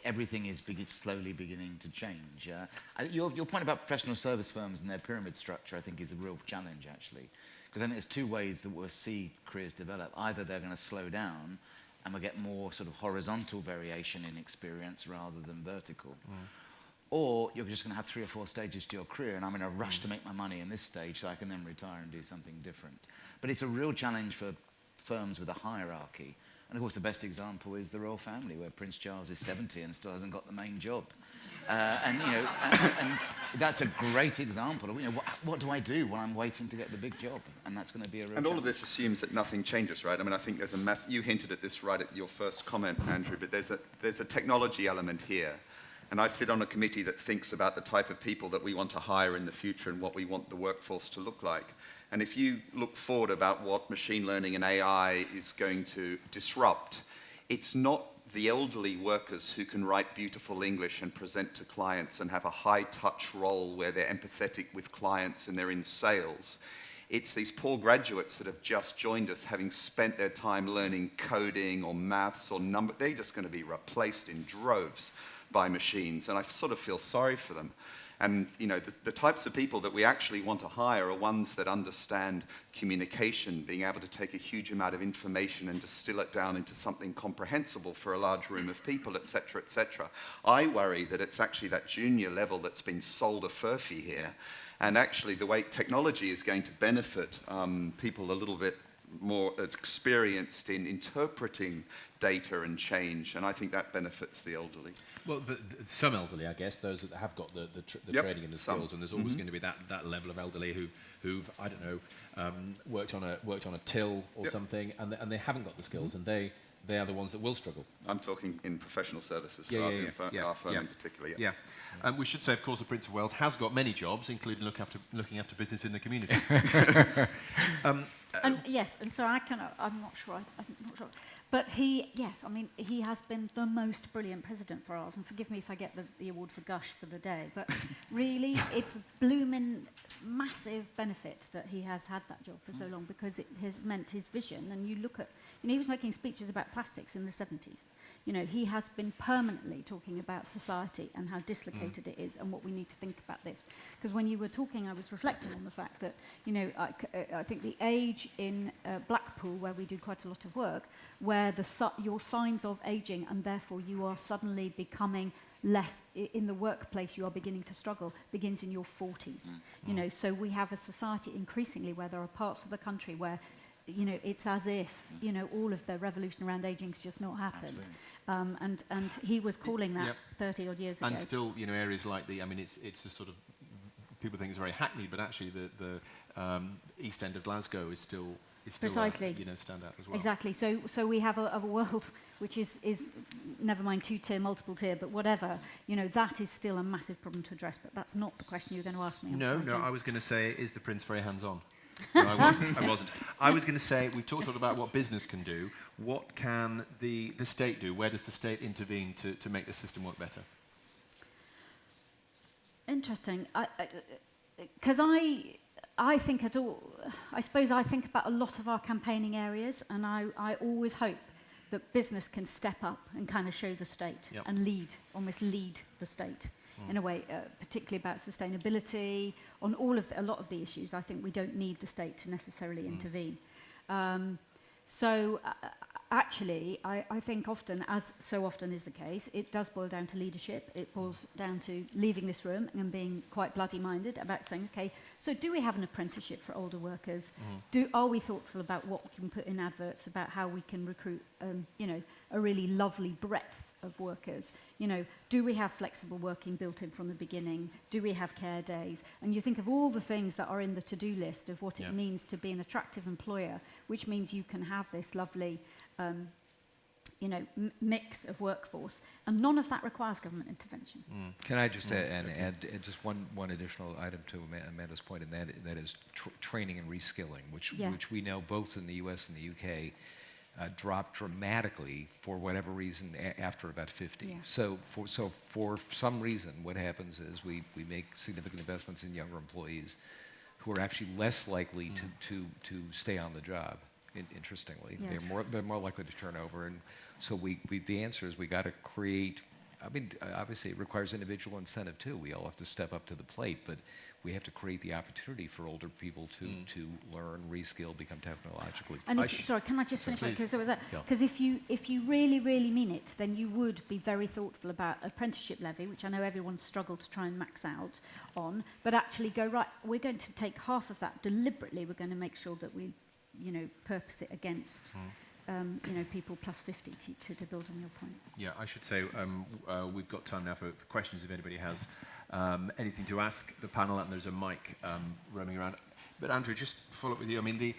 Speaker 2: everything is slowly beginning to change. Your point about professional service firms and their pyramid structure, I think, is a real challenge, actually. Because I think there's two ways that we'll see careers develop. Either they're going to slow down and we'll get more sort of horizontal variation in experience rather than vertical. Or you're just going to have 3 or 4 stages to your career, and I'm in a rush to make my money in this stage so I can then retire and do something different. But it's a real challenge for firms with a hierarchy. And of course, the best example is the royal family, where Prince Charles is 70 and still hasn't got the main job. And that's a great example of, you know, what do I do when I'm waiting to get the big job? And that's going to be a real
Speaker 5: And all
Speaker 2: challenge.
Speaker 5: of this assumes that nothing changes, right? I mean, I think there's you hinted at this right at your first comment, Andrew, but there's a technology element here. And I sit on a committee that thinks about the type of people that we want to hire in the future and what we want the workforce to look like. And if you look forward about what machine learning and AI is going to disrupt, it's not the elderly workers who can write beautiful English and present to clients and have a high-touch role where they're empathetic with clients and they're in sales. It's these poor graduates that have just joined us, having spent their time learning coding or maths or number. They're just going to be replaced in droves by machines, and I sort of feel sorry for them. And you know, the types of people that we actually want to hire are ones that understand communication, being able to take a huge amount of information and distill it down into something comprehensible for a large room of people, et cetera, et cetera. I worry that it's actually that junior level that's been sold a furphy here, and actually the way technology is going to benefit people a little bit more experienced in interpreting data and change, and I think that benefits the elderly.
Speaker 1: Well, but some elderly, I guess, those that have got the training and the skills, and there's always going to be that level of elderly who've I don't know worked on a till or something, and they haven't got the skills, and they are the ones that will struggle.
Speaker 5: I'm talking in professional services rather than our firm in particular.
Speaker 1: Yeah. We should say, of course, the Prince of Wales has got many jobs, including looking after business in the community.
Speaker 4: And yes, and so I'm not sure. But he has been the most brilliant president for ours. And forgive me if I get the award for gush for the day, but really, it's a blooming massive benefit that he has had that job for so long, because it has meant his vision. And you look at, he was making speeches about plastics in the 70s. You know, he has been permanently talking about society and how dislocated it is and what we need to think about this. Because when you were talking, I was reflecting on the fact that, you know, I think the age in Blackpool, where we do quite a lot of work, where your signs of aging and therefore you are suddenly becoming less in the workplace, you are beginning to struggle, begins in your 40s. You know, so we have a society increasingly where there are parts of the country where, you know, it's as if, you know, all of the revolution around aging's just not happened. And he was calling that 30 odd years ago.
Speaker 1: And still, you know, areas like it's a sort of, people think it's very hackneyed, but actually the East End of Glasgow is still
Speaker 4: precisely,
Speaker 1: you know, stand out as well.
Speaker 4: Exactly. So we have a world which is never mind 2-tier, multiple tier, but whatever. You know, that is still a massive problem to address. But that's not the question you're going to ask me.
Speaker 1: No, I was going to say, is the Prince very hands-on? No, I wasn't. I was going to say, we've talked a lot about what business can do. What can the state do? Where does the state intervene to make the system work better?
Speaker 4: Interesting. Because I I suppose I think about a lot of our campaigning areas, and I always hope that business can step up and kind of show the state and almost lead the state in a way, particularly about sustainability, on a lot of the issues. I think we don't need the state to necessarily intervene. Actually, I think often, as so often is the case, it does boil down to leadership. It boils down to leaving this room and being quite bloody-minded about saying, okay, so do we have an apprenticeship for older workers? Are we thoughtful about what we can put in adverts about how we can recruit, a really lovely breadth of workers? Do we have flexible working built in from the beginning? Do we have care days? And you think of all the things that are in the to-do list of what it means to be an attractive employer, which means you can have this lovely mix of workforce, and none of that requires government intervention.
Speaker 3: Can I just add just one additional item to Amanda's point, and that is training and reskilling, which we know both in the U.S. and the U.K. Dropped dramatically for whatever reason after about 50. Yeah. So for some reason, what happens is we make significant investments in younger employees who are actually less likely to stay on the job. Interestingly, they're more likely to turn over, and so the answer is we got to create. I mean, obviously, it requires individual incentive too. We all have to step up to the plate, but we have to create the opportunity for older people to learn, reskill, become technologically.
Speaker 4: And can I just finish? Because if you really, really mean it, then you would be very thoughtful about Apprenticeship Levy, which I know everyone's struggled to try and max out on, but actually go, right, we're going to take half of that deliberately. We're going to make sure that we purpose it against, people plus 50 to build on your point.
Speaker 1: Yeah, I should say we've got time now for questions if anybody has anything to ask the panel, and there's a mic roaming around. But Andrew, just follow up with you. I mean,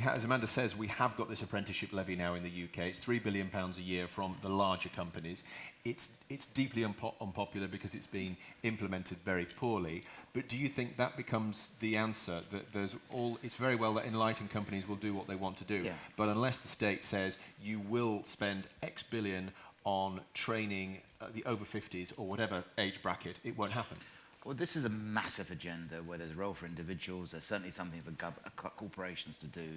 Speaker 1: as Amanda says, we have got this apprenticeship levy now in the UK. It's £3 billion a year from the larger companies. It's deeply unpopular because it's been implemented very poorly. But do you think that becomes the answer? That it's very well that enlightened companies will do what they want to do, but unless the state says you will spend X billion on training the over 50s or whatever age bracket, it won't happen.
Speaker 2: Well, this is a massive agenda where there's a role for individuals. There's certainly something for corporations to do,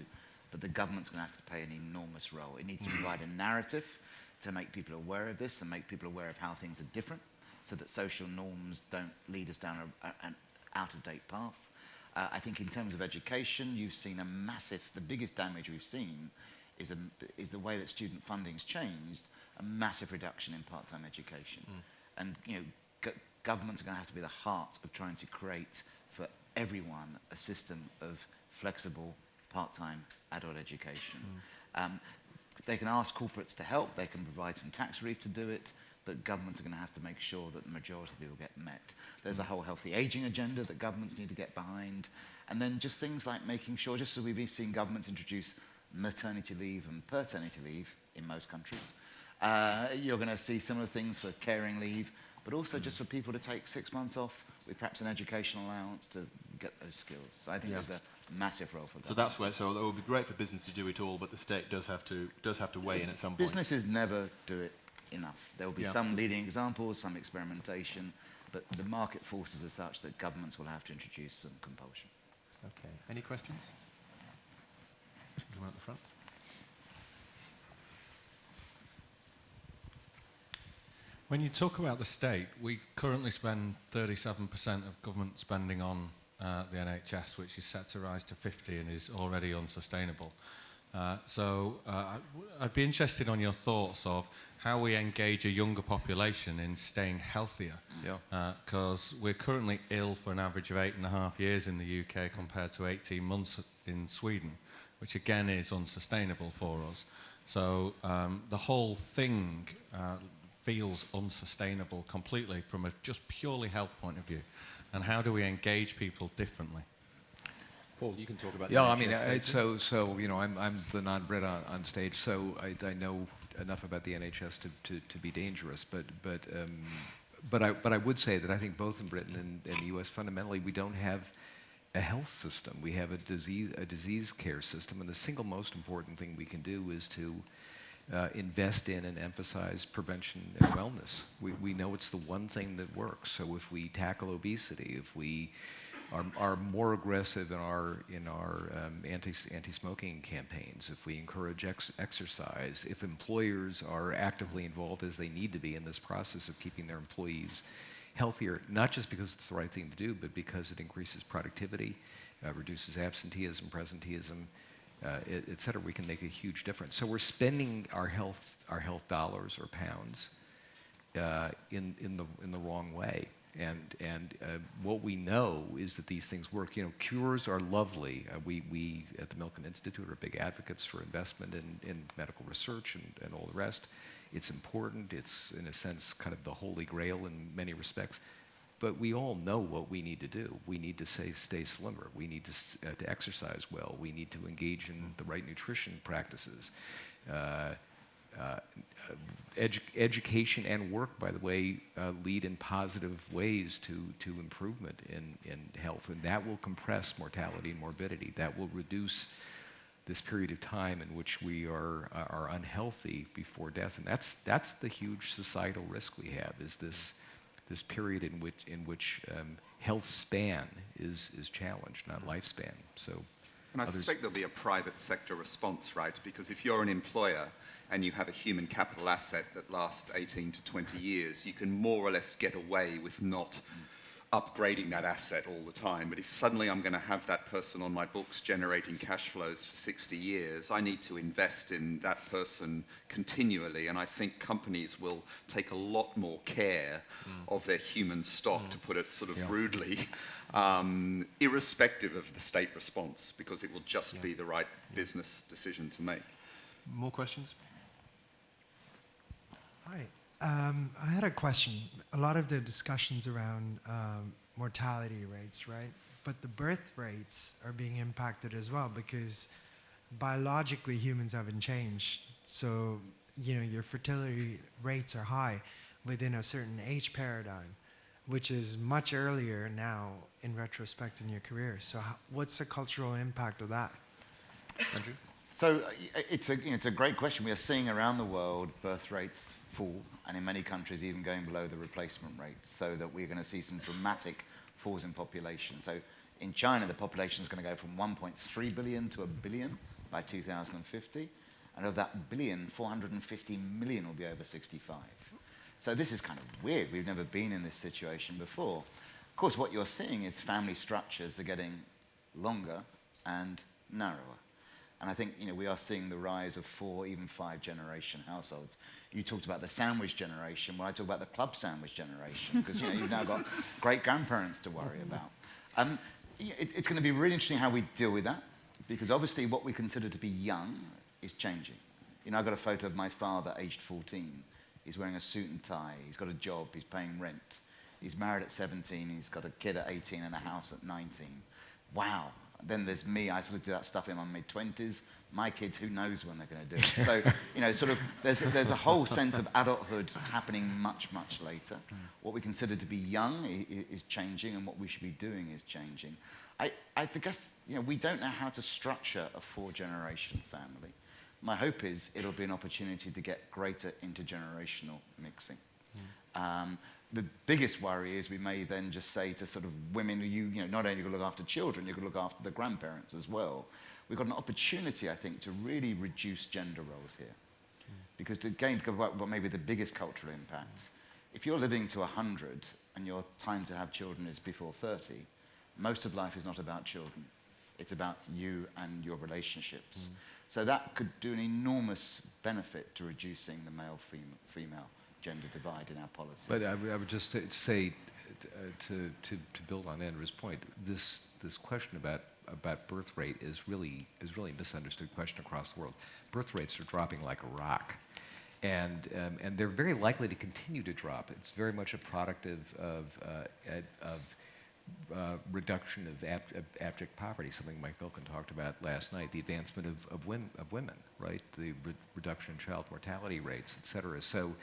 Speaker 2: but the government's going to have to play an enormous role. It needs to provide a narrative to make people aware of this and make people aware of how things are different so that social norms don't lead us down an out-of-date path. I think in terms of education, you've seen the biggest damage we've seen is the way that student funding's changed, a massive reduction in part-time education. And, governments are going to have to be the heart of trying to create for everyone a system of flexible part-time adult education. They can ask corporates to help, they can provide some tax relief to do it, but governments are going to have to make sure that the majority of people get met. There's a whole healthy aging agenda that governments need to get behind, and then just things like making sure, just as we've seen governments introduce maternity leave and paternity leave in most countries, you're going to see similar things for caring leave, but also just for people to take 6 months off with perhaps an educational allowance to get those skills. So I think there's a massive role for that.
Speaker 1: So it would be great for business to do it all, but the state does have to weigh in at some point.
Speaker 2: Businesses never do it enough. There will be some leading examples, some experimentation, but the market forces are such that governments will have to introduce some compulsion.
Speaker 1: Okay. Any questions? One at the front.
Speaker 6: When you talk about the state, we currently spend 37% of government spending on the NHS, which is set to rise to 50 and is already unsustainable. So I'd be interested on your thoughts of how we engage a younger population in staying healthier. Because we're currently ill for an average of 8.5 years in the UK compared to 18 months in Sweden, which again is unsustainable for us. So the whole thing feels unsustainable completely from a just purely health point of view. And how do we engage people differently?
Speaker 1: Paul, you can talk about
Speaker 3: I mean, I'm the non-Brit on stage, so I know enough about the NHS to be dangerous. But I would say that I think both in Britain and the US, fundamentally, we don't have a health system. We have a disease care system, and the single most important thing we can do is to invest in and emphasize prevention and wellness. We know it's the one thing that works. So if we tackle obesity, if we are more aggressive in our anti-smoking campaigns, if we encourage exercise, if employers are actively involved as they need to be in this process of keeping their employees healthier, not just because it's the right thing to do, but because it increases productivity, reduces absenteeism, presenteeism, et cetera, we can make a huge difference. So we're spending our health dollars or pounds in the wrong way. And what we know is that these things work. You know, cures are lovely. We at the Milken Institute are big advocates for investment in medical research and all the rest. It's important. It's, in a sense, kind of the holy grail in many respects. But we all know what we need to do. We need to stay slimmer. We need to exercise well. We need to engage in the right nutrition practices. Education and work, by the way, lead in positive ways to improvement in health, and that will compress mortality and morbidity. That will reduce this period of time in which we are unhealthy before death, and that's the huge societal risk we have, is this period in which health span is challenged, not lifespan. So.
Speaker 5: And I suspect there'll be a private sector response, right? Because if you're an employer and you have a human capital asset that lasts 18 to 20 years, you can more or less get away with not upgrading that asset all the time. But if suddenly I'm going to have that person on my books generating cash flows for 60 years, I need to invest in that person continually. And I think companies will take a lot more care of their human stock, to put it sort of rudely, irrespective of the state response, because it will just be the right business decision to make.
Speaker 1: More questions?
Speaker 7: Hi. I had a question. A lot of the discussions around mortality rates, right? But the birth rates are being impacted as well, because biologically humans haven't changed. So, you know, your fertility rates are high within a certain age paradigm, which is much earlier now in retrospect in your career. So what's the cultural impact of that?
Speaker 1: Andrew?
Speaker 2: So it's a great question. We are seeing around the world birth rates fall, and in many countries even going below the replacement rate, so that we're going to see some dramatic falls in population. So in China, the population is going to go from 1.3 billion to 1 billion by 2050, and of that billion, 450 million will be over 65. So this is kind of weird. We've never been in this situation before. Of course, what you're seeing is family structures are getting longer and narrower. And I think, you know, we are seeing the rise of 4, even 5 generation households. You talked about the sandwich generation. Well, I talk about the club sandwich generation, because, you know, you've now got great-grandparents to worry about. It's going to be really interesting how we deal with that, because obviously what we consider to be young is changing. You know, I've got a photo of my father, aged 14. He's wearing a suit and tie. He's got a job. He's paying rent. He's married at 17. He's got a kid at 18 and a house at 19. Wow. Then there's me. I sort of do that stuff in my mid-20s. My kids, who knows when they're going to do it. So, you know, sort of there's a whole sense of adulthood happening much, much later. What we consider to be young is changing, and what we should be doing is changing. I guess, you know, we don't know how to structure a 4-generation family. My hope is it'll be an opportunity to get greater intergenerational mixing. The biggest worry is we may then just say to sort of women, you know, not only look after children, you can look after the grandparents as well. We've got an opportunity, I think, to really reduce gender roles here. Because to again, what maybe the biggest cultural impacts, if you're living to 100 and your time to have children is before 30, most of life is not about children. It's about you and your relationships. So that could do an enormous benefit to reducing the male-female gender divide in our policies.
Speaker 3: But I would just say, to build on Andrew's point, this question about birth rate is really a misunderstood question across the world. Birth rates are dropping like a rock, and they're very likely to continue to drop. It's very much a product of reduction of abject poverty, something Mike Milken talked about last night, the advancement of women, right? The reduction in child mortality rates, et cetera. So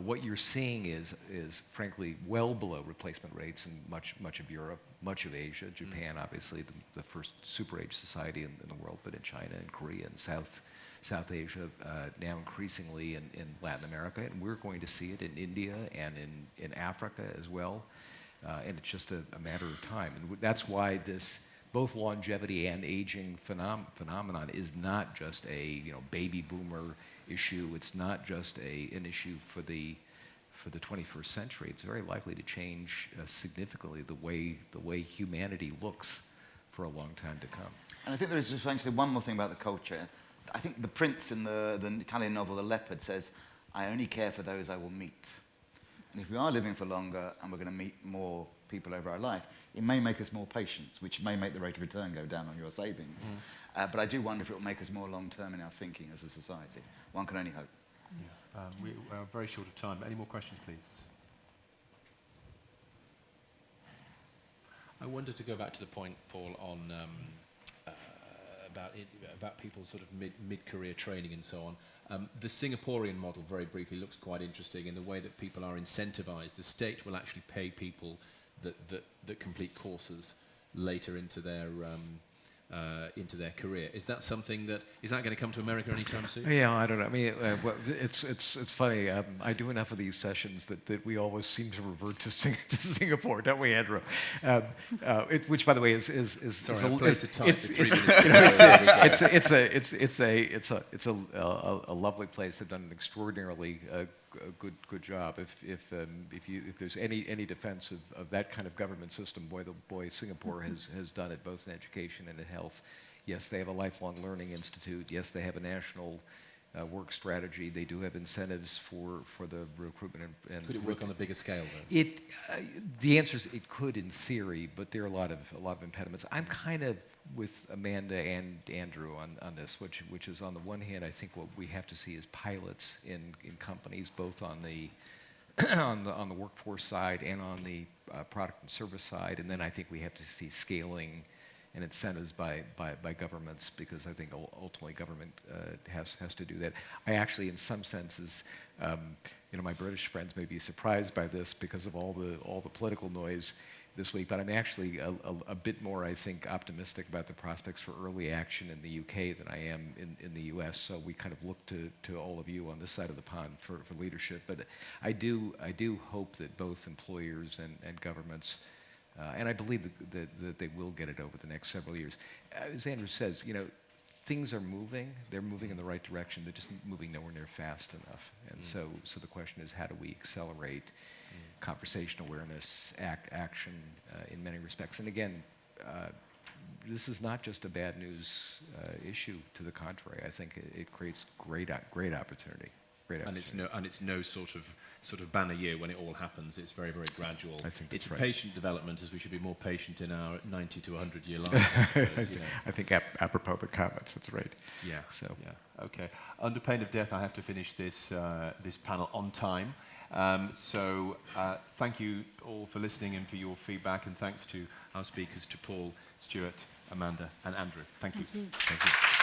Speaker 3: what you're seeing is frankly well below replacement rates in much of Europe, much of Asia, Japan, obviously the first super age society in the world, but in China and Korea and South Asia, now increasingly in Latin America, and we're going to see it in India and in Africa as well. and it's just a matter of time. And that's why this both longevity and aging phenomenon is not just a baby boomer issue. It's not just an issue for the 21st century. It's very likely to change significantly the way humanity looks for a long time to come.
Speaker 2: And I think there is just actually one more thing about the culture. I think the prince in the Italian novel The Leopard says, "I only care for those I will meet." And if we are living for longer and we're going to meet more people over our life, it may make us more patient, which may make the rate of return go down on your savings. But I do wonder if it will make us more long-term in our thinking as a society. One can only hope.
Speaker 1: Yeah. We are very short of time. Any more questions, please?
Speaker 8: I wanted to go back to the point, Paul, on about people's sort of mid-career training and so on. The Singaporean model, very briefly, looks quite interesting in the way that people are incentivized. The state will actually pay people that complete courses later into their career. Is that something that is that going to come to America anytime soon?
Speaker 3: Yeah, I don't know. I mean, it's funny. I do enough of these sessions that we always seem to revert to Singapore, don't we, Andrew? Which, by the way, is a lovely place. They've done an extraordinarily good job. If there's any defense of that kind of government system, boy, Singapore has done it both in education and in health. Yes, they have a lifelong learning institute. Yes, they have a national work strategy. They do have incentives for the recruitment and
Speaker 8: could it work on a bigger scale, though?
Speaker 3: The answer is it could in theory, but there are a lot of impediments. I'm kind of with Amanda and Andrew on this, which is on the one hand, I think what we have to see is pilots in companies, both on the on the workforce side and on the product and service side, and then I think we have to see scaling and incentives by governments, because I think ultimately government has to do that. I actually, in some senses, my British friends may be surprised by this because of all the political noise this week, but I'm actually a bit more, I think, optimistic about the prospects for early action in the UK than I am in the US. So we kind of look to all of you on this side of the pond for leadership. But I do hope that both employers and governments, and I believe that they will get it over the next several years. As Andrew says, things are moving. They're moving in the right direction. They're just moving nowhere near fast enough. And so the question is, how do we accelerate conversation awareness, action in many respects? And again, this is not just a bad news issue. To the contrary, I think it creates great opportunity.
Speaker 8: And it's no sort of banner year when it all happens. It's very, very gradual.
Speaker 3: I think
Speaker 8: it's
Speaker 3: right.
Speaker 8: Patient development, as we should be more patient in our 90 to 100 year lives.
Speaker 3: I think apropos the comments, that's right.
Speaker 1: Yeah. So yeah. Okay. Under pain of death, I have to finish this panel on time. Thank you all for listening and for your feedback, and thanks to our speakers, to Paul, Stuart, Amanda, and Andrew. Thank you.
Speaker 4: Thank you.
Speaker 1: Thank you.